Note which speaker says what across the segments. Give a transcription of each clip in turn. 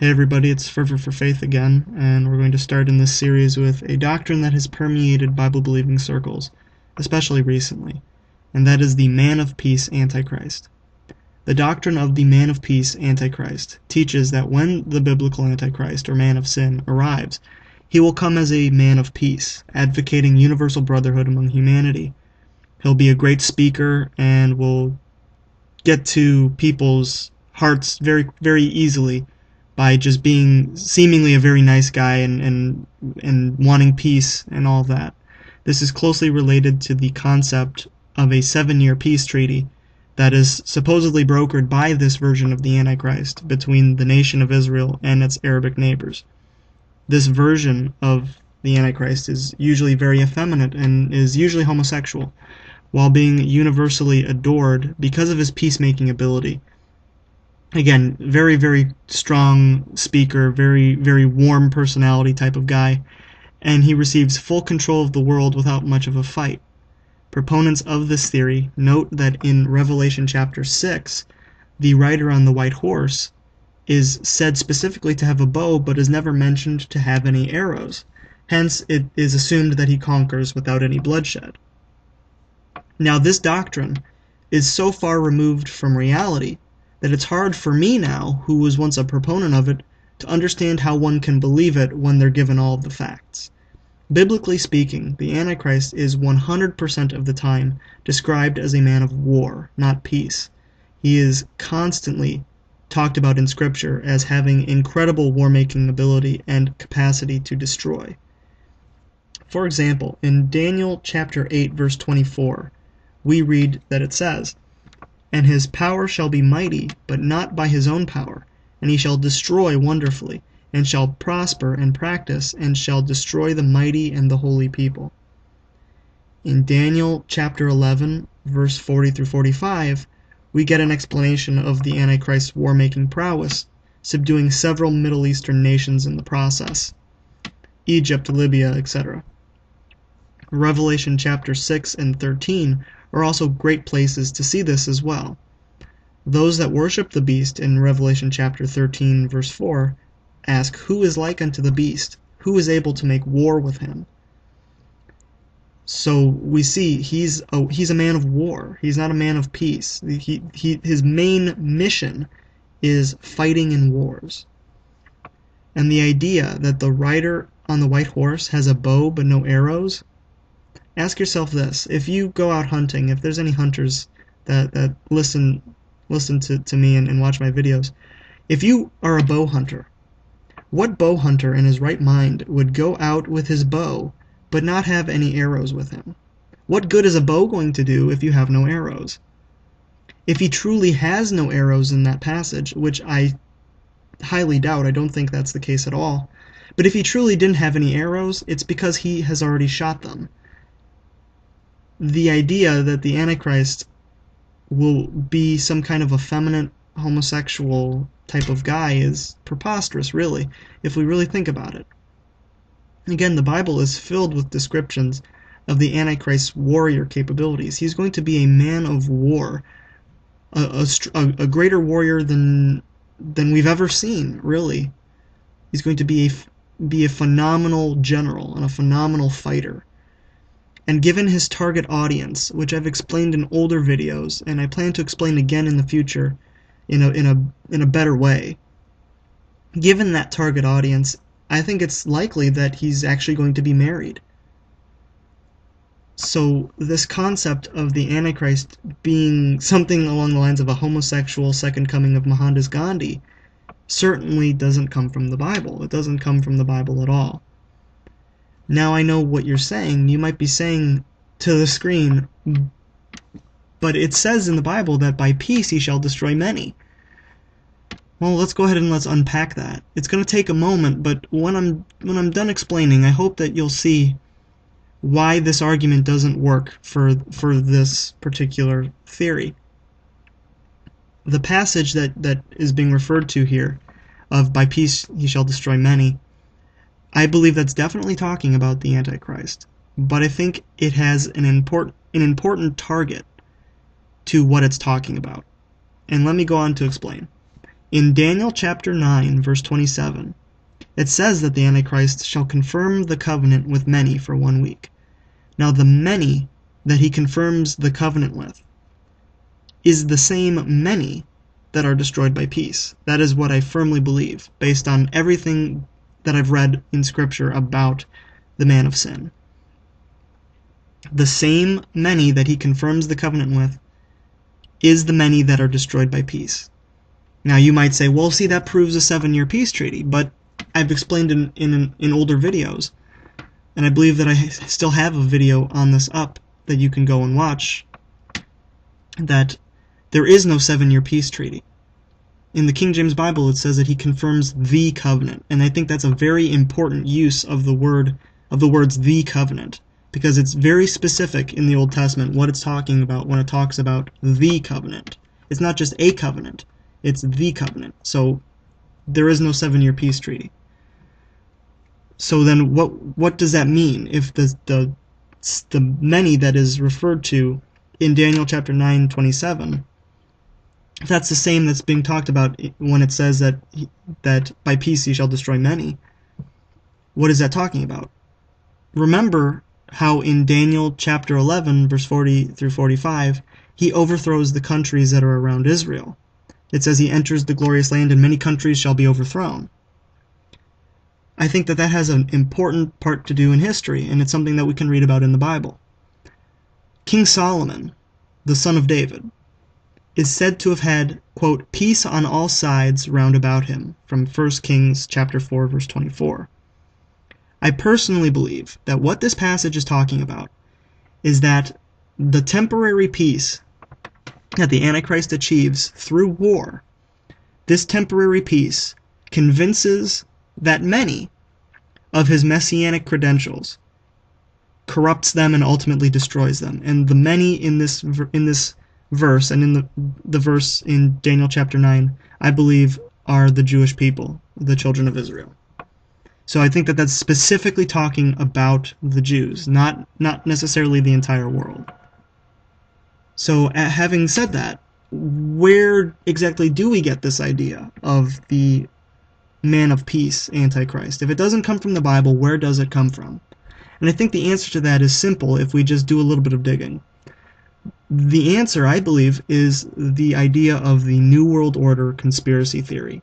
Speaker 1: Hey everybody, it's Fervor for Faith again, and we're going to start in this series with a doctrine that has permeated Bible-believing circles, especially recently, and that is the Man of Peace Antichrist. The doctrine of the Man of Peace Antichrist teaches that when the biblical Antichrist, or Man of Sin, arrives, he will come as a man of peace, advocating universal brotherhood among humanity. He'll be a great speaker and will get to people's hearts very, very easily by just being seemingly a very nice guy and wanting peace and all that. This is closely related to the concept of a 7-year peace treaty that is supposedly brokered by this version of the Antichrist between the nation of Israel and its Arabic neighbors. This version of the Antichrist is usually very effeminate and is usually homosexual, while being universally adored because of his peacemaking ability. Again, very, very strong speaker, very, very warm personality type of guy, and he receives full control of the world without much of a fight. Proponents of this theory note that in Revelation chapter 6, the rider on the white horse is said specifically to have a bow, but is never mentioned to have any arrows. Hence, it is assumed that he conquers without any bloodshed. Now, this doctrine is so far removed from reality that it's hard for me now, who was once a proponent of it, to understand how one can believe it when they're given all of the facts. Biblically speaking, the Antichrist is 100% of the time described as a man of war, not peace. He is constantly talked about in Scripture as having incredible war-making ability and capacity to destroy. For example, in Daniel chapter 8, verse 24, we read that it says, "And his power shall be mighty, but not by his own power, and he shall destroy wonderfully, and shall prosper and practice, and shall destroy the mighty and the holy people." In Daniel chapter 11, verse 40 through 45, we get an explanation of the Antichrist's war-making prowess, subduing several Middle Eastern nations in the process, Egypt, Libya, etc. Revelation chapter 6 and 13 are also great places to see this as well. Those that worship the beast in Revelation chapter 13 verse 4 ask, "Who is like unto the beast? Who is able to make war with him?" So we see he's a man of war. He's not a man of peace. His main mission is fighting in wars. And the idea that the rider on the white horse has a bow but no arrows, ask yourself this: if you go out hunting, if there's any hunters that listen to me and watch my videos, if you are a bow hunter, what bow hunter in his right mind would go out with his bow but not have any arrows with him? What good is a bow going to do if you have no arrows? If he truly has no arrows in that passage, which I highly doubt, I don't think that's the case at all, but if he truly didn't have any arrows, it's because he has already shot them. The idea that the Antichrist will be some kind of effeminate homosexual type of guy is preposterous, really, if we really think about it. Again, the Bible is filled with descriptions of the Antichrist's warrior capabilities. He's going to be a man of war, a greater warrior than we've ever seen, really. He's going to be a phenomenal general and a phenomenal fighter. And given his target audience, which I've explained in older videos, and I plan to explain again in the future in a better way, given that target audience, I think it's likely that he's actually going to be married. So this concept of the Antichrist being something along the lines of a homosexual second coming of Mohandas Gandhi certainly doesn't come from the Bible. It doesn't come from the Bible at all. Now I know what you're saying. You might be saying to the screen, but it says in the Bible that by peace he shall destroy many. Well, let's go ahead and let's unpack that. It's going to take a moment, but when I'm done explaining, I hope that you'll see why this argument doesn't work for this particular theory. The passage that is being referred to here, of by peace he shall destroy many, I believe that's definitely talking about the Antichrist, but I think it has an important target to what it's talking about. And let me go on to explain. In Daniel chapter 9, verse 27, it says that the Antichrist shall confirm the covenant with many for 1 week. Now the many that he confirms the covenant with is the same many that are destroyed by peace. That is what I firmly believe, based on everything that I've read in Scripture about the man of sin. The same many that he confirms the covenant with is the many that are destroyed by peace. Now you might say, well, see, that proves a 7-year peace treaty, but I've explained in older videos, and I believe that I still have a video on this up that you can go and watch, that there is no 7-year peace treaty. In the King James Bible, it says that he confirms the covenant, and I think that's a very important use of the words the covenant, because it's very specific in the Old Testament what it's talking about when it talks about the covenant. It's not just a covenant, it's the covenant. So there is no 7-year peace treaty. So then what does that mean if the many that is referred to in Daniel chapter 9:27, if that's the same that's being talked about when it says that by peace he shall destroy many? What is that talking about? Remember how in Daniel chapter 11, verse 40 through 45, he overthrows the countries that are around Israel. It says he enters the glorious land and many countries shall be overthrown. I think that has an important part to do in history, and it's something that we can read about in the Bible. King Solomon, the son of David, is said to have had, quote, peace on all sides round about him, from 1 Kings chapter 4, verse 24. I personally believe that what this passage is talking about is that the temporary peace that the Antichrist achieves through war, this temporary peace convinces that many of his messianic credentials, corrupts them and ultimately destroys them. And the many in this verse and in the verse in Daniel chapter 9, I believe are the Jewish people, the children of Israel. So I think that that's specifically talking about the Jews, not necessarily the entire world. So having said that, where exactly do we get this idea of the man of peace, Antichrist? If it doesn't come from the Bible, where does it come from? And I think the answer to that is simple if we just do a little bit of digging. The answer, I believe, is the idea of the New World Order conspiracy theory.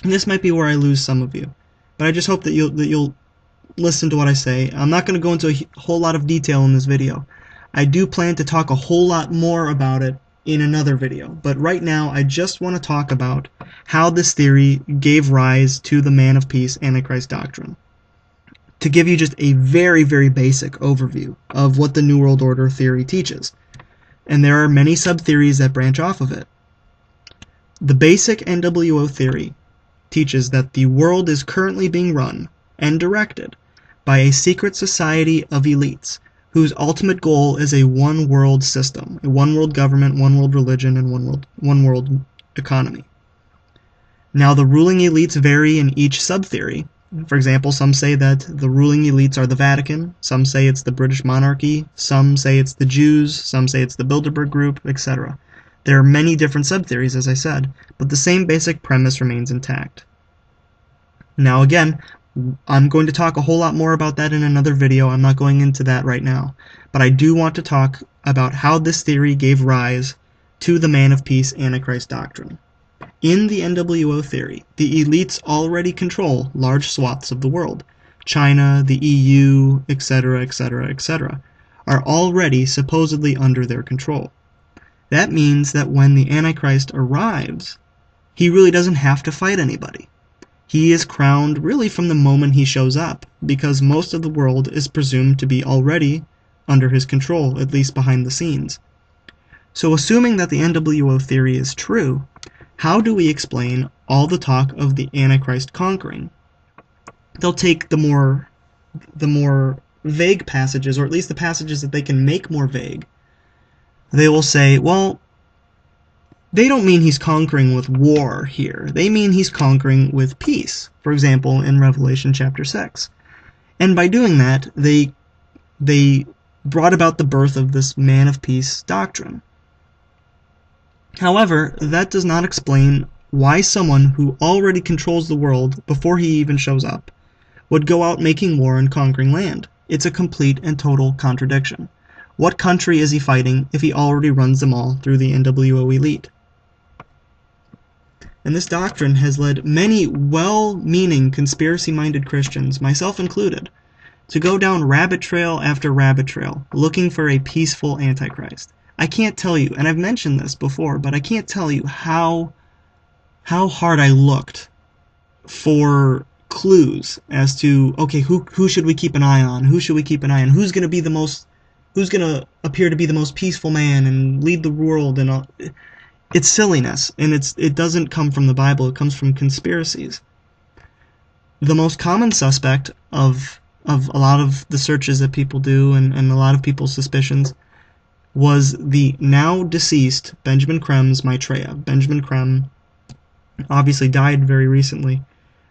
Speaker 1: And this might be where I lose some of you, but I just hope that you'll listen to what I say. I'm not going to go into a whole lot of detail in this video. I do plan to talk a whole lot more about it in another video, but right now I just want to talk about how this theory gave rise to the man of peace Antichrist doctrine. To give you just a very, very basic overview of what the New World Order theory teaches. And there are many sub-theories that branch off of it. The basic NWO theory teaches that the world is currently being run and directed by a secret society of elites whose ultimate goal is a one-world system, a one-world government, one-world religion, and one-world economy. Now, the ruling elites vary in each sub-theory. For example, some say that the ruling elites are the Vatican, some say it's the British monarchy, some say it's the Jews, some say it's the Bilderberg Group, etc. There are many different sub-theories, as I said, but the same basic premise remains intact. Now again, I'm going to talk a whole lot more about that in another video. I'm not going into that right now, but I do want to talk about how this theory gave rise to the man of peace Antichrist doctrine. In the NWO theory, the elites already control large swaths of the world. China, the EU, etc., etc., etc., are already supposedly under their control. That means that when the Antichrist arrives, he really doesn't have to fight anybody. He is crowned really from the moment he shows up, because most of the world is presumed to be already under his control, at least behind the scenes. So assuming that the NWO theory is true, how do we explain all the talk of the Antichrist conquering? They'll take the more vague passages, or at least the passages that they can make more vague. They will say, well, they don't mean he's conquering with war here. They mean he's conquering with peace, for example, in Revelation chapter 6. And by doing that, they brought about the birth of this man of peace doctrine. However, that does not explain why someone who already controls the world before he even shows up would go out making war and conquering land. It's a complete and total contradiction. What country is he fighting if he already runs them all through the NWO elite? And this doctrine has led many well-meaning, conspiracy-minded Christians, myself included, to go down rabbit trail after rabbit trail, looking for a peaceful Antichrist. I can't tell you, and I've mentioned this before, but I can't tell you how hard I looked for clues as to, okay, who should we keep an eye on? Who should we keep an eye on? Who's going to appear to be the most peaceful man and lead the world and all. It's silliness, and it doesn't come from the Bible. It comes from conspiracies. The most common suspect of a lot of the searches that people do and a lot of people's suspicions was the now deceased Benjamin Crem's Maitreya. Benjamin Crem obviously died very recently,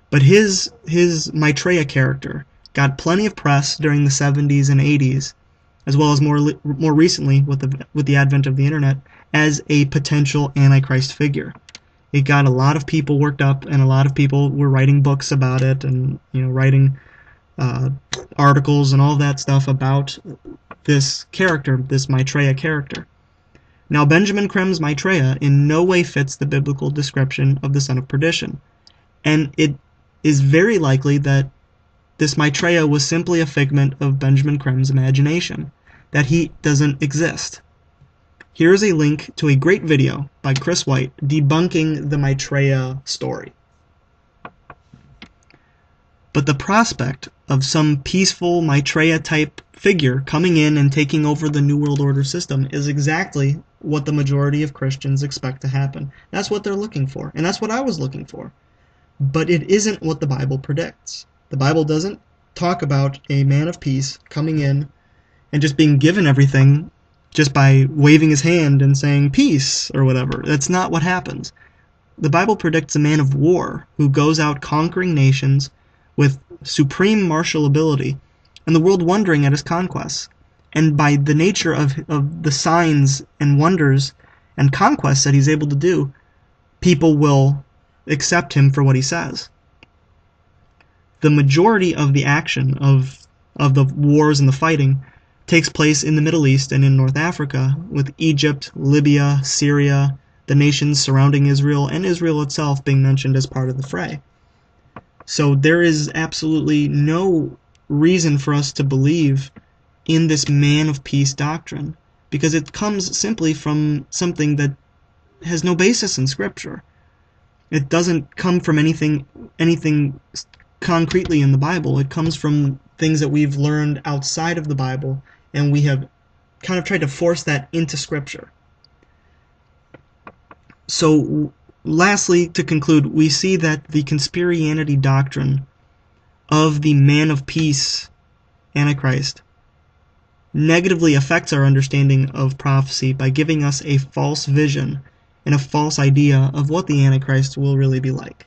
Speaker 1: but his Maitreya character got plenty of press during the 70s and 80s, as well as more recently with the advent of the internet, as a potential Antichrist figure. It got a lot of people worked up, and a lot of people were writing books about it, and writing articles and all that stuff about this character, this Maitreya character. Now, Benjamin Crem's Maitreya in no way fits the biblical description of the son of perdition, and it is very likely that this Maitreya was simply a figment of Benjamin Crem's imagination, that he doesn't exist. Here is a link to a great video by Chris White debunking the Maitreya story. But the prospect of some peaceful Maitreya-type figure coming in and taking over the New World Order system is exactly what the majority of Christians expect to happen. That's what they're looking for, and that's what I was looking for. But it isn't what the Bible predicts. The Bible doesn't talk about a man of peace coming in and just being given everything just by waving his hand and saying peace or whatever. That's not what happens. The Bible predicts a man of war who goes out conquering nations with supreme martial ability, and the world wondering at his conquests. And by the nature of the signs and wonders and conquests that he's able to do, people will accept him for what he says. The majority of the action of the wars and the fighting takes place in the Middle East and in North Africa, with Egypt, Libya, Syria, the nations surrounding Israel, and Israel itself being mentioned as part of the fray. So there is absolutely no reason for us to believe in this man of peace doctrine, because it comes simply from something that has no basis in Scripture. It doesn't come from anything concretely in the Bible. It comes from things that we've learned outside of the Bible, and we have kind of tried to force that into Scripture. So, lastly, to conclude, we see that the conspirianity doctrine of the man of peace, Antichrist, negatively affects our understanding of prophecy by giving us a false vision and a false idea of what the Antichrist will really be like.